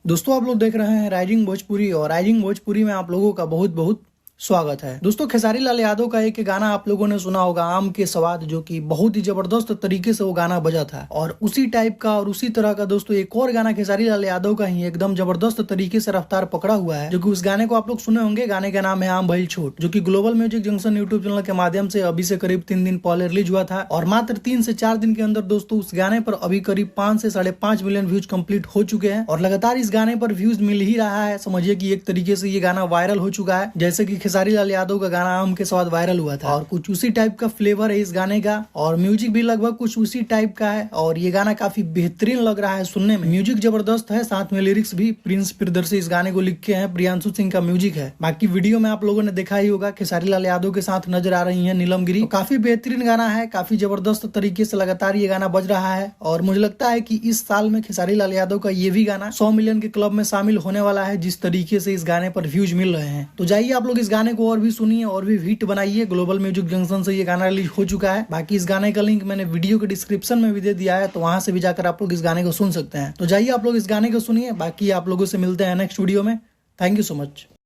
दोस्तों आप लोग देख रहे हैं राइजिंग भोजपुरी और राइजिंग भोजपुरी में आप लोगों का बहुत बहुत स्वागत है। दोस्तों खेसारी लाल यादव का एक गाना आप लोगों ने सुना होगा, आम के स्वाद, जो कि बहुत ही जबरदस्त तरीके से वो गाना बजा था। और उसी टाइप का और उसी तरह का दोस्तों एक और गाना खेसारी लाल यादव का ही एकदम जबरदस्त तरीके से रफ्तार पकड़ा हुआ है, जो कि उस गाने को आप लोग सुने होंगे। गाने का नाम है आम भइल छोट, जो कि global music junction YouTube channel के माध्यम से अभी से करीब 3 दिन पहले रिलीज हुआ था। और मात्र 3 से 4 दिन के अंदर दोस्तों उस गाने पर अभी करीब 5 से 5.5 मिलियन व्यूज कंप्लीट हो चुके हैं। और लगातार इस गाने पर व्यूज मिल ही रहा है। समझिए कि एक तरीके से ये गाना वायरल हो चुका है, जैसे कि खेसारी लाल यादव का गाना आम के स्वाद वायरल हुआ था। और कुछ उसी टाइप का फ्लेवर है इस गाने का, और म्यूजिक भी लगभग कुछ उसी टाइप का है। और ये गाना काफी बेहतरीन लग रहा है सुनने में। म्यूजिक जबरदस्त है, साथ में लिरिक्स भी प्रिंस प्रियदर्शी इस गाने को लिखे हैं, प्रियांशु सिंह का म्यूजिक है। बाकी वीडियो में आप लोगों ने देखा ही होगा, खेसारी लाल यादव के साथ नजर आ रही है नीलम गिरी। तो काफी बेहतरीन गाना है, काफी जबरदस्त तरीके से लगातार ये गाना बज रहा है। और मुझे लगता है कि इस साल में खेसारी लाल यादव का ये भी गाना 100 मिलियन के क्लब में शामिल होने वाला है, जिस तरीके से इस गाने पर व्यूज मिल रहे हैं। तो जाइए आप लोग इस गाने को और भी सुनिए और भी हिट बनाइए। ग्लोबल म्यूजिक जंक्शन से ये गाना रिलीज हो चुका है। बाकी इस गाने का लिंक मैंने वीडियो के डिस्क्रिप्शन में भी दे दिया है, तो वहां से भी जाकर आप लोग इस गाने को सुन सकते हैं। तो जाइए आप लोग इस गाने को सुनिए। बाकी आप लोगों से मिलते हैं नेक्स्ट वीडियो में। Thank you so much.